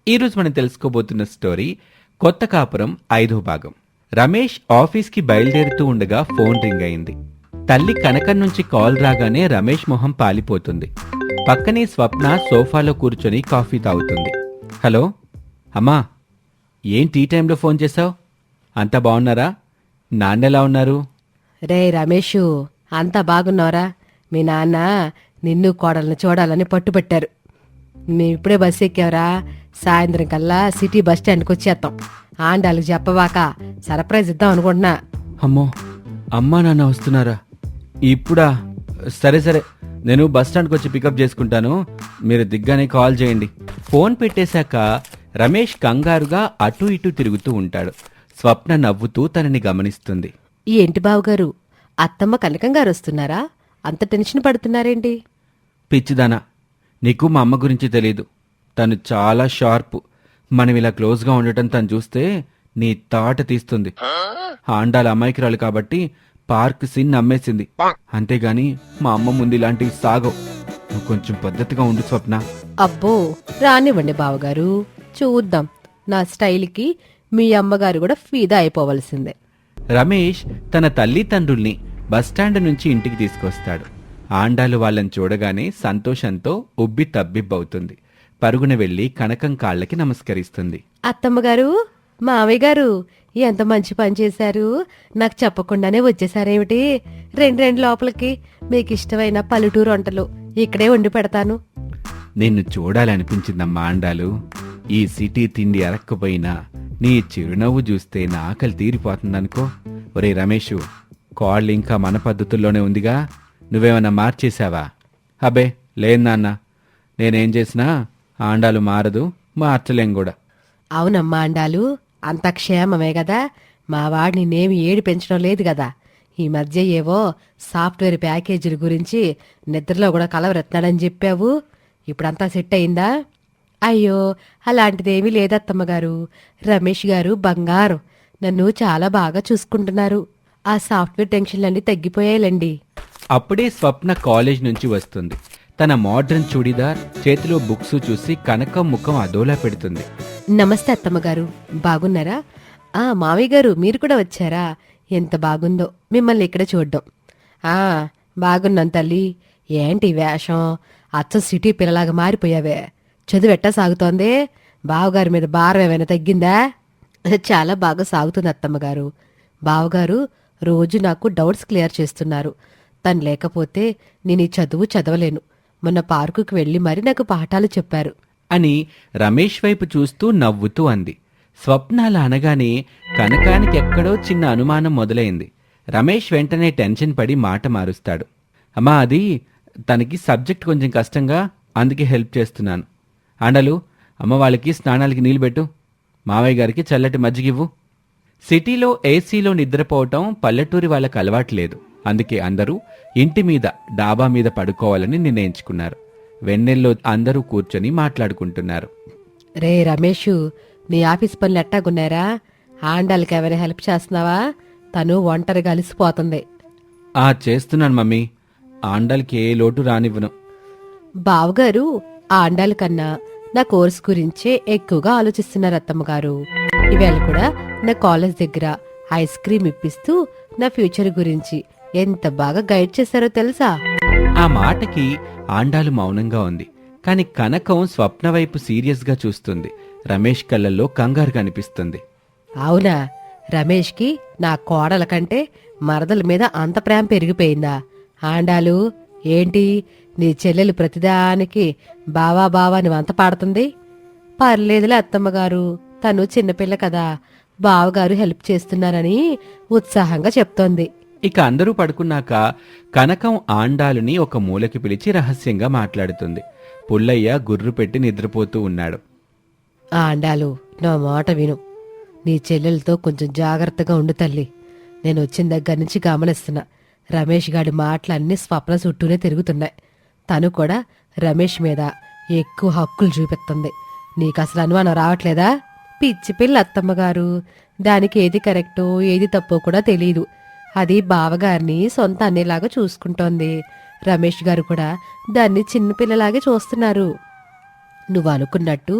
ఈరోజు మనం తెలుసుకోబోతున్న స్టోరీ కొత్త కాపురం 5వ భాగం. రమేష్ ఆఫీస్కి బయలుదేరుతూ ఉండగా ఫోన్ రింగ్ అయింది. తల్లి కనకం నుంచి కాల్ రాగానే రమేష్ మొహం పాలిపోతుంది. పక్కనే స్వప్న సోఫాలో కూర్చొని కాఫీ తాగుతుంది. హలో అమ్మా, ఏంటి ఈ టైంలో ఫోన్ చేశావు? అంతా బాగున్నారా? నాన్నెలా ఉన్నారు? రే రమేషు, అంతా బాగున్నారా? మీ నాన్న నిన్ను కోడల్ని చూడాలని పట్టుబట్టారు. మేము ఇప్పుడే బస్సు ఎక్కావరా, సాయంత్రం కల్లా సిటీ బస్ స్టాండ్కి వచ్చేస్తాం. ఆండాలకు చెప్పవాక సర్ప్రైజ్ ఇద్దాం అనుకుంటున్నా. అమ్మో, అమ్మా నాన్న వస్తున్నారా ఇప్పుడా? సరే సరే, నేను బస్ స్టాండ్కి వచ్చి పికప్ చేసుకుంటాను, మీరు దిగ్గానే కాల్ చేయండి. ఫోన్ పెట్టేశాక రమేష్ కంగారుగా అటూ ఇటూ తిరుగుతూ ఉంటాడు. స్వప్న నవ్వుతూ తనని గమనిస్తుంది. ఏంటి బావుగారు, అత్తమ్మ కనకం గారు వస్తున్నారా? అంత టెన్షన్ పడుతున్నారేంటి? పిచ్చిదానా, నీకు మా అమ్మ గురించి తెలీదు. తను చాలా షార్ప్. మనం ఇలా క్లోజ్గా ఉండటం తను చూస్తే నీ తాట తీస్తుంది. ఆండాల అమాయకురాలు కాబట్టి పార్క్ సీన్ నమ్మేసింది. అంతేగాని మా అమ్మ ముందు ఇలాంటివి సాగవు. నువ్వు కొంచెం పద్ధతిగా ఉండు స్వప్న. అబ్బో, రానివ్వండి బావగారు, చూద్దాం. నా స్టైల్కి మీ అమ్మగారు కూడా ఫీదా అయిపోవలసిందే. రమేష్ తన తల్లిదండ్రుల్ని బస్టాండ్ నుంచి ఇంటికి తీసుకొస్తాడు. ఆండాలు వాళ్ళని చూడగానే సంతోషంతో ఉబ్బి తబ్బిబ్బవుతుంది. పరుగున వెళ్లి కనకం కాళ్ళకి నమస్కరిస్తుంది. అత్తమ్మగారు, మావయ్య గారు, ఎంత మంచి పని చేశారు. నాకు చెప్పకుండానే వచ్చేసారేమిటి? రెండు లోపలికి మీకు ఇష్టమైన పల్లెటూరు వంటలు ఇక్కడే వండి పెడతాను. నిన్ను చూడాలనిపించిందమ్మా ఆండాలు. ఈ సిటీ తిండి అరక్కపోయినా నీ చిరునవ్వు చూస్తే నా ఆకలి తీరిపోతుందనుకో. ఒరే రమేషు, కాళ్ళు ఇంకా మన పద్ధతుల్లోనే ఉందిగా, నువ్వేమన్నా మార్చేశావా? అబ్బే లేదు నాన్న, నేనేం చేసినా ఆండాలు మారదు, మార్చలేం కూడా. అవునమ్మా అండాలు, అంత క్షేమమే కదా. మా వాడు నిన్నేమి ఏడి పెంచడం లేదు కదా. ఈ మధ్య ఏవో సాఫ్ట్వేర్ ప్యాకేజీల గురించి నిద్రలో కూడా కలవరెత్తాడని చెప్పావు. ఇప్పుడంతా సెట్ అయిందా? అయ్యో, అలాంటిదేమీ లేదత్తమ్మగారు. రమేష్ గారు బంగారం, నన్ను చాలా బాగా చూసుకుంటున్నారు. ఆ సాఫ్ట్వేర్ టెన్షన్లన్నీ తగ్గిపోయాయిలండి. అప్పుడే స్వప్న కాలేజ్ నుంచి వస్తుంది. తన మోడ్రన్ చూడీదార్, చేతిలో బుక్స్ చూసి కనకం ముఖం అదోలా పెడుతుంది. నమస్తే అత్తమ్మగారు, బాగున్నారా? మావయ్య గారు మీరు కూడా వచ్చారా? ఎంత బాగుందో మిమ్మల్ని ఇక్కడ చూడ్డం. బాగున్నాను తల్లి. ఏంటి వేషం, అచ్చ సిటీ పిల్లలాగా మారిపోయావే. చదువు ఎట్టా సాగుతోంది? బావగారి మీద భారం ఏమైనా తగ్గిందా? చాలా బాగా సాగుతుంది అత్తమ్మగారు. బావగారు రోజు నాకు డౌట్స్ క్లియర్ చేస్తున్నారు. తను లేకపోతే నేను ఈ చదువు చదవలేను. మొన్న పార్కుకి వెళ్లి మరి నాకు పాఠాలు చెప్పారు అని రమేష్ వైపు చూస్తూ నవ్వుతూ అంది. స్వప్న అలా అనగానే కనకానికి ఎక్కడో చిన్న అనుమానం మొదలైంది. రమేష్ వెంటనే టెన్షన్ పడి మాట మారుస్తాడు. అమ్మా, అది తనకి సబ్జెక్ట్ కొంచెం కష్టంగా, అందుకే హెల్ప్ చేస్తున్నాను. ఆండలు, అమ్మ వాళ్ళకి స్నానాలకి నీళ్ళు పెట్టు, మావయ్య గారికి చల్లటి మజ్జిగివ్వు. సిటీలో ఏసీలో నిద్రపోవటం పల్లెటూరి వాళ్ళకి అలవాట్లేదు. అందుకే అందరూ ఇంటి మీద డాబా మీద పడుకోవాలని నిర్ణయించుకున్నారు. వెన్నెల్లో అందరూ కూర్చొని మాట్లాడుకుంటున్నారు. రే రమేషు, నీ ఆఫీస్ పనులు ఎట్టాగున్నారా? ఆండాలకి ఎవరైనా హెల్ప్ చేస్తున్నావా? తను ఒంటరిగా అలిసిపోతుంది. చేస్తున్నాను మమ్మీ. ఆండాలకి ఏ లోటు రానివ్వను. బావగారు ఆండాల కన్నా నా కోర్స్ గురించే ఎక్కువగా ఆలోచిస్తున్నారు అత్తమ్మగారు. ఈవేళ కూడా నా కాలేజ్ దగ్గర ఐస్ క్రీమ్ ఇప్పిస్తూ నా ఫ్యూచర్ గురించి ఎంత బాగా గైడ్ చేశారో తెలుసా? ఆ మాటకి ఆండాలు మౌనంగా ఉంది. కాని కనకం స్వప్న వైపు సీరియస్గా చూస్తుంది. రమేష్ కళ్ళల్లో కంగారు కనిపిస్తుంది. అవునా? రమేష్కి నా కోడల కంటే మరదల మీద అంత ప్రేమ పెరిగిపోయిందా? ఆండాలు, ఏంటి నీ చెల్లెలు ప్రతిదానికి బావా బావా అని వంత పాడుతుంది? పర్లేదులే అత్తమ్మగారు, తను చిన్నపిల్ల కదా, బావగారు హెల్ప్ చేస్తున్నారని ఉత్సాహంగా చెప్తోంది. ఇక అందరూ పడుకున్నాక కనకం ఆండాలుని ఒక మూలకి పిలిచి రహస్యంగా మాట్లాడుతుంది. పుల్లయ్య గుర్రు పెట్టి నిద్రపోతూ ఉన్నాడు. ఆండాలు, నా మాట విను. నీ చెల్లెలతో కొంచెం జాగ్రత్తగా ఉండు తల్లి. నేను వచ్చిన దగ్గర నుంచి గమనిస్తున్నా, రమేష్ గాడి మాటలన్నీ స్వప్న చుట్టూనే తిరుగుతున్నాయి. తను కూడా రమేష్ మీద ఎక్కువ హక్కులు చూపిస్తుంది. నీకు అసలు అనుమానం రావట్లేదా? పిచ్చి పిల్ల అత్తమ్మగారు, దానికి ఏది కరెక్టో ఏది తప్పో కూడా తెలీదు. అది బావగారిని సొంత అన్నేలాగా చూసుకుంటోంది. రమేష్ గారు కూడా దాన్ని చిన్నపిల్లలాగే చూస్తున్నారు. నువ్వు అనుకున్నట్టు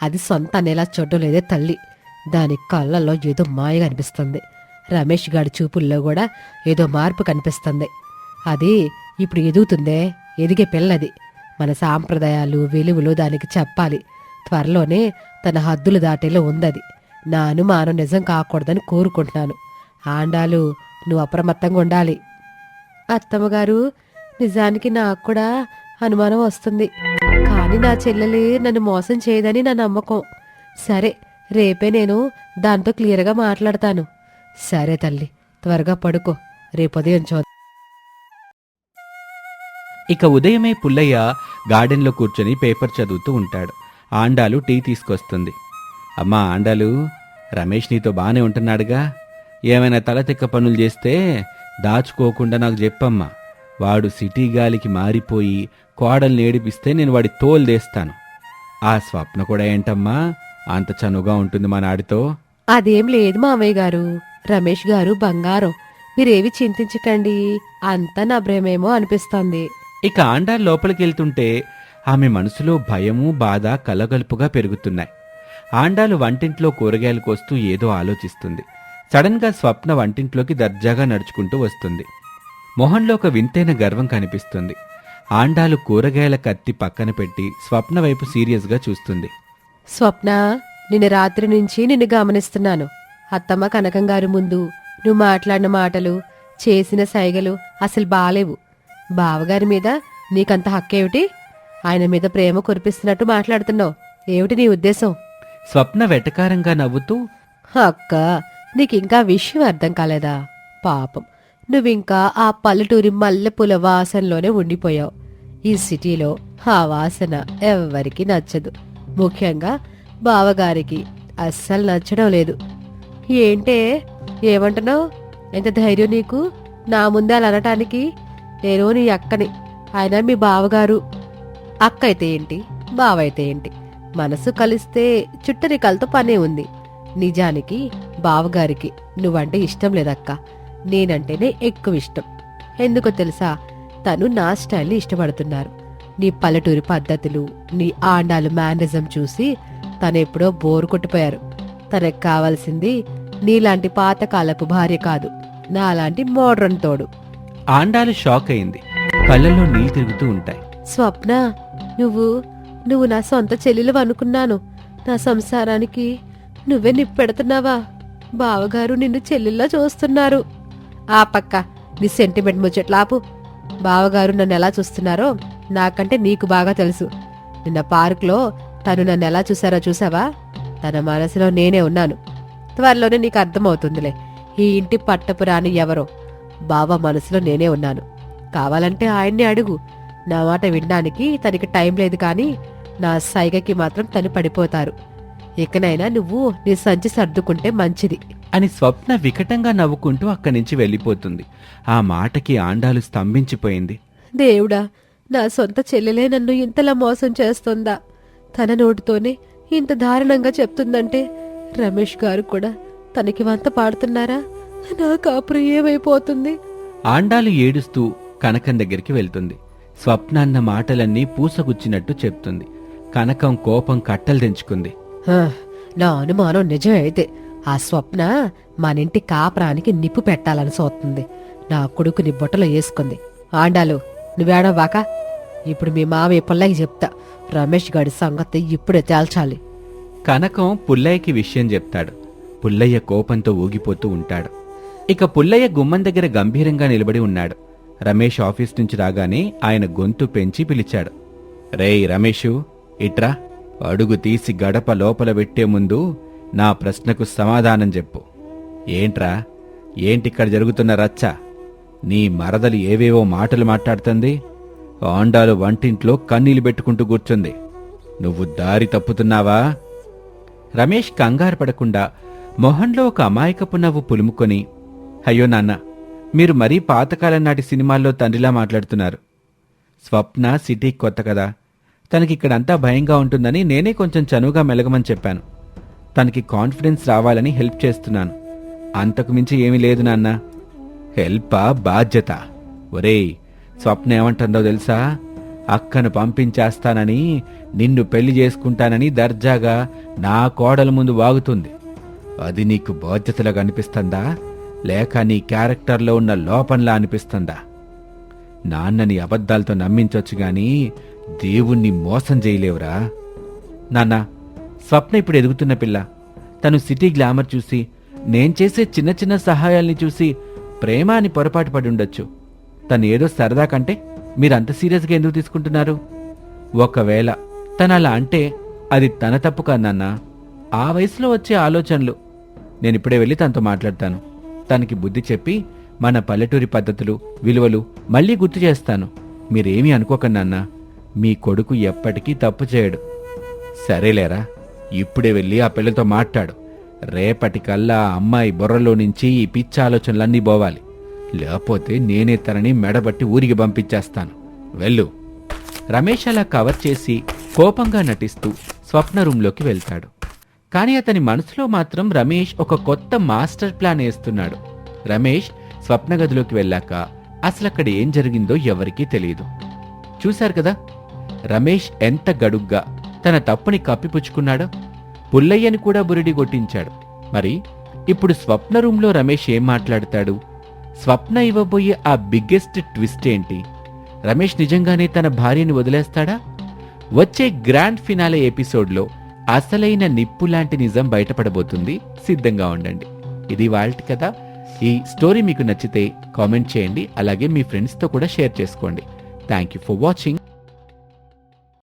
అది సొంత అనేలా చూడడం లేదే తల్లి. దాని కళ్ళల్లో ఏదో మాయ కనిపిస్తుంది. రమేష్ గాడి చూపుల్లో కూడా ఏదో మార్పు కనిపిస్తుంది. అది ఇప్పుడు ఎదుగుతుందే, ఎదిగే పిల్లది. మన సాంప్రదాయాలు విలువలు దానికి చెప్పాలి. త్వరలోనే తన హద్దులు దాటేలో ఉందది. నా అనుమానం నిజం కాకూడదని కోరుకుంటున్నాను. ఆండాలు, నువ్వు అప్రమత్తంగా ఉండాలి. అత్తమ్మగారు, నిజానికి నాకు కూడా అనుమానం వస్తుంది. కానీ నా చెల్లెలి నన్ను మోసం చేయదని నా నమ్మకం. సరే, రేపే నేను దాంతో క్లియర్గా మాట్లాడతాను. సరే తల్లి, త్వరగా పడుకో, రేపు ఉదయం చూద్దాం. ఇక ఉదయమే పుల్లయ్య గార్డెన్లో కూర్చొని పేపర్ చదువుతూ ఉంటాడు. ఆండాలు టీ తీసుకొస్తుంది. అమ్మా ఆండాలు, రమేష్ నీతో బానే ఉంటున్నాడుగా? ఏమైనా తలతిక్క పనులు చేస్తే దాచుకోకుండా నాకు చెప్పమ్మా. వాడు సిటీ గాలికి మారిపోయి కోడల్ని ఏడిపిస్తే నేను వాడి తోలుదేస్తాను. ఆ స్వప్న కూడా ఏంటమ్మా అంత చనువుగా ఉంటుంది మా నాడితో? అదేం లేదు మామయ్య గారు. రమేష్ గారు బంగారం. మీరేవి చింతించకండి. అంతా నా భ్రమేమో అనిపిస్తోంది. ఇక ఆండాలు లోపలికెళ్తుంటే ఆమె మనసులో భయము బాధ కలగలుపుగా పెరుగుతున్నాయి. ఆండాలు వంటింట్లో కూరగాయలు కోస్తూ ఏదో ఆలోచిస్తుంది. సడన్గా స్వప్న వంటింట్లోకి దర్జాగా నడుచుకుంటూ వస్తుంది. మొహంలో ఒక వింతైన గర్వం కనిపిస్తుంది. ఆండాలు కూరగాయల కత్తి పక్కన పెట్టి స్వప్న వైపు సీరియస్గా చూస్తుంది. స్వప్న, నిన్న రాత్రి నుంచి నిన్ను గమనిస్తున్నాను. అత్తమ్మ కనకం గారి ముందు నువ్వు మాట్లాడిన మాటలు, చేసిన సైగలు అసలు బాలేవు. బావగారి మీద నీకంత హక్కేమిటి? ఆయన మీద ప్రేమ కురిపిస్తున్నట్టు మాట్లాడుతున్నావు. ఏమిటి నీ ఉద్దేశం? స్వప్న వెటకారంగా నవ్వుతూ, అక్క, నీకింకా విషయం అర్థం కాలేదా? పాపం, నువ్వింకా ఆ పల్లెటూరి మల్లెపూల వాసనలోనే ఉండిపోయావు. ఈ సిటీలో ఆ వాసన ఎవ్వరికీ నచ్చదు. ముఖ్యంగా బావగారికి అస్సలు నచ్చడం లేదు. ఏంటే, ఏమంటున్నావు? ఎంత ధైర్యం నీకు నా ముందే అలా అనటానికి? నేను నీ అక్కని, ఆయన మీ బావగారు. అక్క అయితే ఏంటి, బావ అయితే ఏంటి, మనసు కలిస్తే చుట్టరి కలతో పనే ఉంది. నిజానికి బావగారికి నువ్వంటే ఇష్టం లేదక్క. నేనంటేనే ఎక్కువ ఇష్టం. ఎందుకో తెలుసా? తను నా స్టైల్ని ఇష్టపడుతున్నారు. నీ పల్లెటూరి పద్ధతులు, నీ ఆండాలు మేనరిజం చూసి తనెప్పుడో బోరు కొట్టిపోయారు. తనకు కావాల్సింది నీలాంటి పాతకాలపు భార్య కాదు, నాలాంటి మోడ్రన్ తోడు. ఆండాలు షాక్ అయింది. కళ్ళల్లో నీళ్ళు తిరుగుతూ ఉంటాయి. స్వప్న, నువ్వు నా సొంత చెల్లెలు అనుకున్నాను. నా సంసారానికి నువ్వే నిప్పెడుతున్నావా? బావగారు నిన్ను చెల్లెల్లా చూస్తున్నారు. ఆ పక్క నీ సెంటిమెంట్ ముచ్చట్లాపు. బావగారు నన్ను ఎలా చూస్తున్నారో నాకంటే నీకు బాగా తెలుసు. నిన్న పార్కులో తను నన్ను ఎలా చూశారో చూసావా? తన మనసులో నేనే ఉన్నాను. త్వరలోనే నీకు అర్థమవుతుందిలే ఈ ఇంటి పట్టపురాణి ఎవరో. బావ మనసులో నేనే ఉన్నాను. కావాలంటే ఆయన్ని అడుగు. నా మాట వినడానికి తనకి టైం లేదు, కానీ నా సైగకి మాత్రం తను పడిపోతారు. ఇకనైనా నువ్వు నీ సంచి సర్దుకుంటే మంచిది అని స్వప్న వికటంగా నవ్వుకుంటూ అక్కడి నుంచి వెళ్ళిపోతుంది. ఆ మాటకి ఆండాలు స్తంభించిపోయింది. దేవుడా, నా సొంత చెల్లెలే నన్ను ఇంతలా మోసం చేస్తుందా? తన నోటితోనే ఇంత దారుణంగా చెప్తుందంటే రమేష్ గారు కూడా తనకి వంత పాడుతున్నారా? నా కాపురం ఏమైపోతుంది? ఆండాలు ఏడుస్తూ కనకం దగ్గరికి వెళ్తుంది. స్వప్న అన్న మాటలన్నీ పూసగుచ్చినట్టు చెప్తుంది. కనకం కోపం కట్టలు తెంచుకుంది. నా అనుమానం నిజమే అయితే ఆ స్వప్న మనింటి కాపురానికి నిప్పు పెట్టాలని చూస్తుంది. నా కొడుకుని బుట్టలో వేసుకుంది. ఆండాలు, నువ్వేడవాక? ఇప్పుడు మీ మామయ్య పుల్లయ్య చెప్తా. రమేష్ గాడి సంగతి ఇప్పుడే తేల్చాలి. కనకం పుల్లయ్యకి విషయం చెప్తాడు. పుల్లయ్య కోపంతో ఊగిపోతూ ఉంటాడు. ఇక పుల్లయ్య గుమ్మం దగ్గర గంభీరంగా నిలబడి ఉన్నాడు. రమేష్ ఆఫీస్ నుంచి రాగానే ఆయన గొంతు పెంచి పిలిచాడు. రేయ్ రమేషు, ఇట్రా. అడుగు తీసి గడప లోపల పెట్టే ముందు నా ప్రశ్నకు సమాధానం చెప్పు. ఏంట్రా, ఏంటిక్కడ జరుగుతున్న రచ్చ? నీ మరదలు ఏవేవో మాటలు మాట్లాడుతుంది. ఆండాలు వంటింట్లో కన్నీళ్లు పెట్టుకుంటూ కూర్చుంది. నువ్వు దారి తప్పుతున్నావా? రమేష్ కంగారు పడకుండా మొహంలో ఒక అమాయకపు నవ్వు పులుముకొని, అయ్యో నాన్న, మీరు మరీ పాతకాలం నాటి సినిమాల్లో తండ్రిలా మాట్లాడుతున్నారు. స్వప్న సిటీకి కొత్త కదా, తనకిక్కడంతా భయంగా ఉంటుందని నేనే కొంచెం చనువుగా మెలగమని చెప్పాను. తనకి కాన్ఫిడెన్స్ రావాలని హెల్ప్ చేస్తున్నాను. అంతకు మించి ఏమీ లేదు నాన్న. హెల్పా బాధ్యత? ఒరేయ్, స్వప్న ఏమంటుందో తెలుసా? అక్కను పంపించేస్తానని, నిన్ను పెళ్లి చేసుకుంటానని దర్జాగా నా కోడల ముందు వాగుతుంది. అది నీకు బాధ్యతలాగా అనిపిస్తుందా, లేక నీ క్యారెక్టర్లో ఉన్న లోపంలా అనిపిస్తుందా? నాన్నని అబద్ధాలతో నమ్మించొచ్చు గాని దేవుణ్ణి మోసం చేయలేవురా. నాన్నా, స్వప్న ఇప్పుడు ఎదుగుతున్న పిల్ల. తను సిటీ గ్లామర్ చూసి, నేను చేసే చిన్న చిన్న సహాయాల్ని చూసి ప్రేమ అని పొరపాటు పడి ఉండొచ్చు. తను ఏదో సరదా కంటే మీరంత సీరియస్గా ఎందుకు తీసుకుంటున్నారు? ఒకవేళ తను అలా అంటే అది తన తప్పు కాదు నాన్నా, ఆ వయసులో వచ్చే ఆలోచనలు. నేనిప్పుడే వెళ్ళి తనతో మాట్లాడతాను. తనకి బుద్ధి చెప్పి మన పల్లెటూరి పద్ధతులు, విలువలు మళ్ళీ గుర్తు చేస్తాను. మీరేమీ అనుకోకండి నాన్నా, మీ కొడుకు ఎప్పటికీ తప్పు చేయడు. సరేలేరా, ఇప్పుడే వెళ్ళి ఆ పిల్లతో మాట్లాడు. రేపటికల్లా ఆ అమ్మాయి బుర్రలో నుంచి ఈ పిచ్చి ఆలోచనలన్నీ పోవాలి. లేకపోతే నేనే తనని మెడబట్టి ఊరికి పంపించేస్తాను. వెళ్ళు. రమేష్ అలా కవర్ చేసి కోపంగా నటిస్తూ స్వప్న రూంలోకి వెళ్తాడు. కానీ అతని మనసులో మాత్రం రమేష్ ఒక కొత్త మాస్టర్ ప్లాన్ వేస్తున్నాడు. రమేష్ స్వప్న గదిలోకి వెళ్ళాక అసలక్కడ ఏం జరిగిందో ఎవరికీ తెలియదు. చూశారు కదా, రమేష్ ఎంత గడుగ్గా తన తప్పుని కప్పిపుచ్చుకున్నాడో. పుల్లయ్యని కూడా బురిడి కొట్టించాడు. మరి ఇప్పుడు స్వప్న రూంలో రమేష్ ఏం మాట్లాడతాడు? స్వప్న ఇవ్వబోయే ఆ బిగ్గెస్ట్ ట్విస్ట్ ఏంటి? రమేష్ నిజంగానే తన భార్యని వదిలేస్తాడా? వచ్చే గ్రాండ్ ఫినాలే ఎపిసోడ్లో అసలైన నిప్పులాంటి నిజం బయటపడబోతుంది. సిద్ధంగా ఉండండి. ఇది వాల్ట్ కదా. ఈ స్టోరీ మీకు నచ్చితే కామెంట్ చేయండి. అలాగే మీ ఫ్రెండ్స్తో కూడా షేర్ చేసుకోండి. Thank you for watching.